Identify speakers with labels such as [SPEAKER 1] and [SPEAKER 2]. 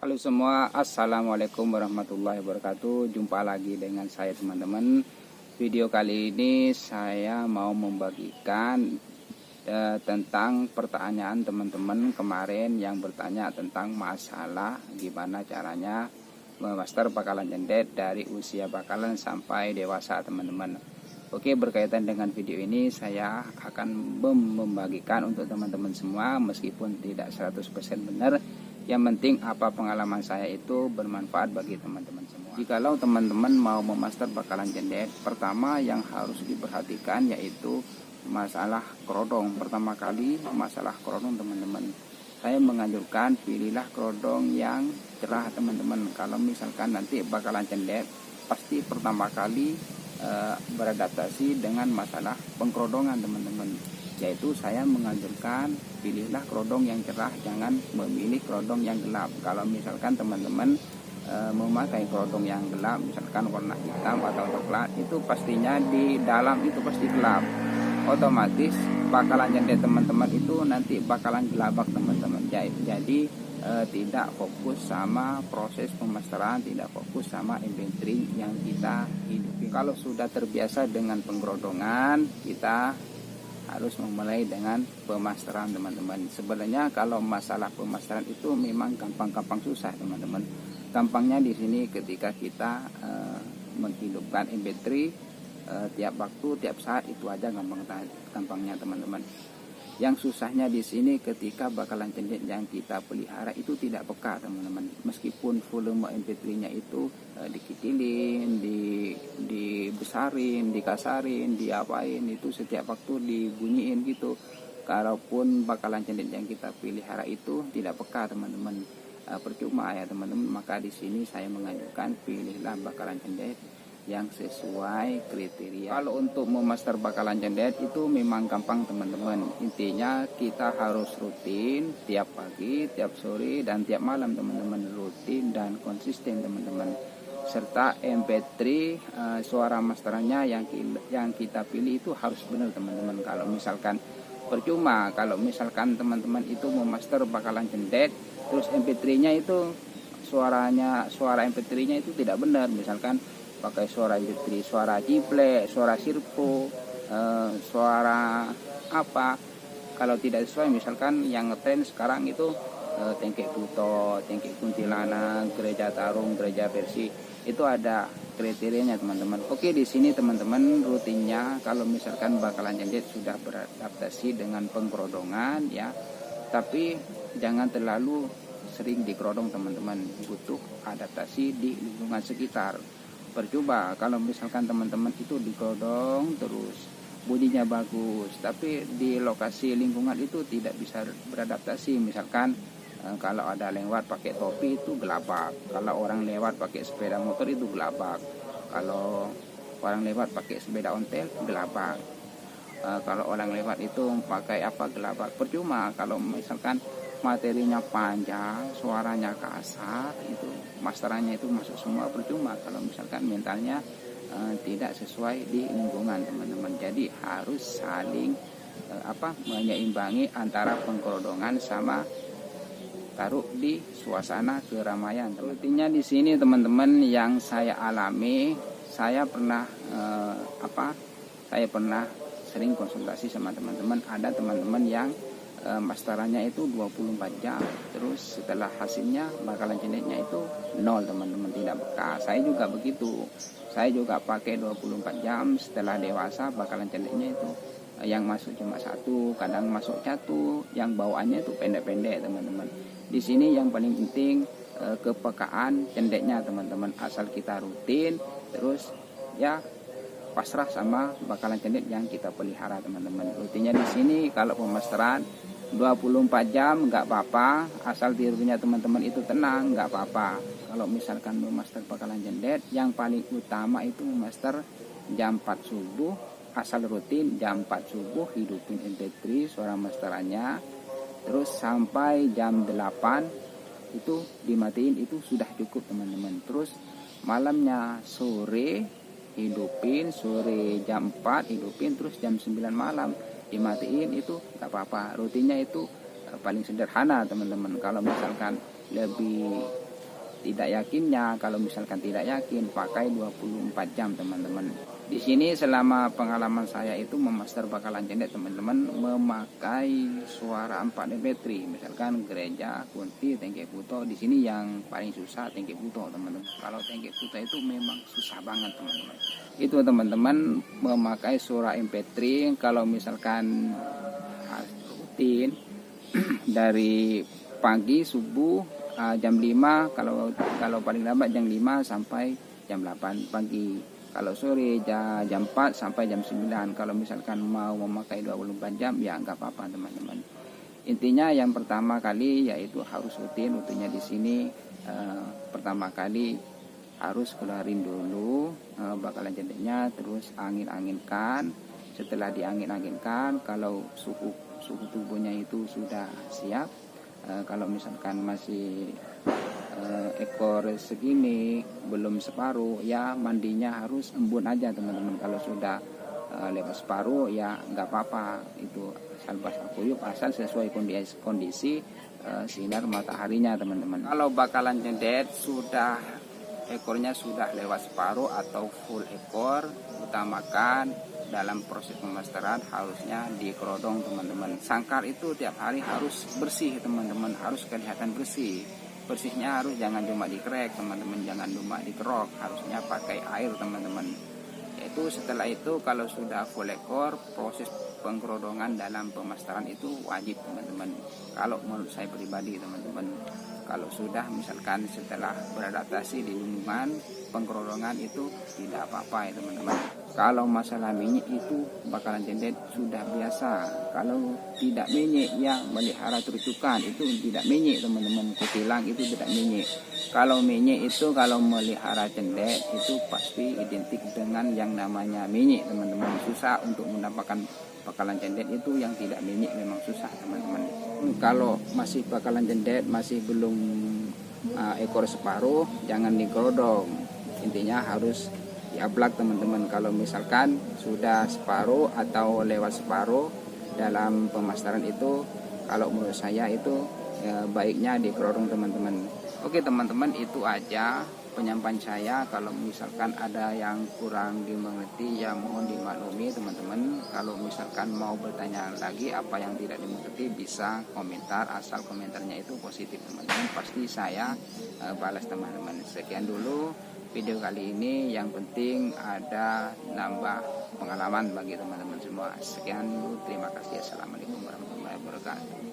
[SPEAKER 1] Halo semua, assalamualaikum warahmatullahi wabarakatuh. Jumpa lagi dengan saya teman-teman. Video kali ini saya mau membagikan tentang pertanyaan teman-teman kemarin yang bertanya tentang masalah gimana caranya memaster bakalan jendet dari usia bakalan sampai dewasa teman-teman. Oke, berkaitan dengan video ini saya akan membagikan untuk teman-teman semua meskipun tidak 100% benar. Yang penting apa pengalaman saya itu bermanfaat bagi teman-teman semua. Jikalau teman-teman mau memaster bakalan jendet, pertama yang harus diperhatikan yaitu masalah kerodong. Pertama kali masalah kerodong teman-teman, saya menganjurkan pilihlah kerodong yang cerah teman-teman. Kalau misalkan nanti bakalan jendet, pasti pertama kali beradaptasi dengan masalah pengkerodongan teman-teman, yaitu saya menganjurkan pilihlah kerodong yang cerah, jangan memilih kerodong yang gelap. Kalau misalkan teman-teman memakai kerodong yang gelap, misalkan warna hitam atau coklat, itu pastinya di dalam itu pasti gelap, otomatis bakalan jendet teman-teman itu nanti bakalan gelabak teman-teman. Jadi tidak fokus sama proses pemasteran, tidak fokus sama inventory yang kita hidupi. Kalau sudah terbiasa dengan pengkerodongan, kita harus memulai dengan pemasteran teman-teman. Sebenarnya kalau masalah pemasteran itu memang gampang-gampang susah teman-teman. Gampangnya di sini ketika kita menghidupkan inventory tiap waktu, tiap saat, itu aja gampangnya teman-teman. Yang susahnya di sini ketika bakalan jendet yang kita pelihara itu tidak peka teman-teman. Meskipun volume inventory-nya itu dikecilin, dibesarin, dikasarin, diapain, itu setiap waktu dibunyiin gitu. Kalaupun bakalan jendet yang kita pelihara itu tidak peka teman-teman, percuma ya teman-teman. Maka di sini saya menganjurkan pilihlah bakalan jendet yang sesuai kriteria. Kalau untuk memaster bakalan jendet itu memang gampang teman-teman. Intinya kita harus rutin tiap pagi, tiap sore, dan tiap malam teman-teman. Rutin dan konsisten teman-teman. Serta MP3 suara masterannya yang kita pilih itu harus benar teman-teman. Kalau misalkan percuma kalau misalkan teman-teman itu memaster bakalan jendet terus MP3-nya itu suara MP3-nya itu tidak benar, misalkan pakai suara MP3, suara jiplek, suara sirpo, suara apa, kalau tidak sesuai, misalkan yang ngetren sekarang itu tengkek Pluto, tengkek kuntilanak, gereja tarung, gereja versi, itu ada kriterianya teman-teman. Oke, di sini teman-teman rutinnya kalau misalkan bakalan jendet sudah beradaptasi dengan pengkerodongan ya, tapi jangan terlalu sering dikerodong teman-teman, butuh adaptasi di lingkungan sekitar. Percuma kalau misalkan teman-teman itu dikerodong terus bunyinya bagus, tapi di lokasi lingkungan itu tidak bisa beradaptasi. Misalkan kalau ada lewat pakai topi itu gelabak, kalau orang lewat pakai sepeda motor itu gelabak, kalau orang lewat pakai sepeda ontel gelabak, kalau orang lewat itu pakai apa gelabak. Percuma kalau misalkan materinya panjang, suaranya kasar, itu masterannya itu masuk semua, percuma kalau misalkan mentalnya tidak sesuai di lingkungan teman-teman. Jadi harus saling menyeimbangi antara pengkerodongan sama taruh di suasana keramaian. Artinya di sini teman-teman yang saya alami, saya pernah sering konsultasi sama teman-teman. Ada teman-teman yang masterannya itu 24 jam, terus setelah hasilnya bakalan jendetnya itu 0 teman-teman, tidak bekas. Saya juga begitu, saya juga pakai 24 jam, setelah dewasa bakalan jendetnya itu yang masuk cuma satu, kadang masuk satu, yang bawaannya itu pendek-pendek teman-teman. Di sini yang paling penting kepekaan jendetnya teman-teman. Asal kita rutin terus ya pasrah sama bakalan jendet yang kita pelihara teman-teman. Rutinnya di sini kalau pemasteran 24 jam nggak apa-apa, asal tidurnya teman-teman itu tenang nggak apa-apa. Kalau misalkan memaster bakalan jendet, yang paling utama itu memaster jam 4 subuh, asal rutin jam 4 subuh hidupin MP3 suara masterannya, terus sampai jam 8 itu dimatiin, itu sudah cukup teman-teman. Terus malamnya sore hidupin, sore jam 4 hidupin, terus jam 9 malam dimatiin, itu nggak apa-apa. Rutinnya itu paling sederhana teman-teman. Kalau misalkan lebih tidak yakinnya, kalau misalkan tidak yakin pakai 24 jam teman-teman. Di sini selama pengalaman saya itu memaster bakalan cendet teman-teman, memakai suara 4 dB3. Misalkan gereja, kunti, tengke puto. Di sini yang paling susah tengke puto teman-teman. Kalau tengke puto itu memang susah banget teman-teman. Itu teman-teman memakai suara MP3 kalau misalkan rutin dari pagi subuh jam 5, kalau paling lambat jam 5 sampai jam 8 pagi. Kalau sore jam 4 sampai jam 9. Kalau misalkan mau memakai 24 jam ya nggak apa-apa teman-teman. Intinya yang pertama kali yaitu harus rutinnya di sini. Pertama kali harus keluarin dulu bakalan cendeknya, terus angin-anginkan. Setelah diangin-anginkan, kalau suhu tubuhnya itu sudah siap, kalau misalkan masih ekor segini belum separuh ya mandinya harus embun aja teman-teman. Kalau sudah lewat separuh ya nggak apa-apa, itu asal basah kuyup, asal sesuai kondisi sinar mataharinya teman-teman. Kalau bakalan cendet sudah ekornya sudah lewat separuh atau full ekor, utamakan dalam proses pemasteran harusnya dikerodong teman-teman. Sangkar itu tiap hari harus bersih teman-teman, harus kelihatan bersih. Bersihnya harus jangan cuma dikrek teman-teman, jangan cuma dikerok, harusnya pakai air teman-teman. Yaitu setelah itu kalau sudah full ekor, proses pengkerodongan dalam pemasteran itu wajib teman-teman. Kalau menurut saya pribadi teman-teman, kalau sudah misalkan setelah beradaptasi di lingkungan, pengkerodongan itu tidak apa-apa ya teman-teman. Kalau masalah minyak itu bakalan cendet sudah biasa. Kalau tidak minyak yang melihara terucukan itu tidak minyak teman-teman. Kutilang itu tidak minyak. Kalau minyak itu kalau melihara cendet itu pasti identik dengan yang namanya minyak teman-teman. Susah untuk mendapatkan bakalan cendet itu yang tidak minyak, memang susah teman-teman. Kalau masih bakalan cendet masih belum ekor separuh, jangan dikerodong. Intinya harus diablak teman-teman. Kalau misalkan sudah separuh atau lewat separuh dalam pemasteran itu, kalau menurut saya itu baiknya dikerodong teman-teman. Oke teman-teman, itu aja penyampaian saya. Kalau misalkan ada yang kurang dimengerti ya mohon dimaklumi teman-teman. Kalau misalkan mau bertanya lagi apa yang tidak dimengerti bisa komentar, asal komentarnya itu positif teman-teman, pasti saya balas teman-teman. Sekian dulu video kali ini, yang penting ada nambah pengalaman bagi teman-teman semua. Sekian dulu, terima kasih. Assalamualaikum warahmatullahi wabarakatuh.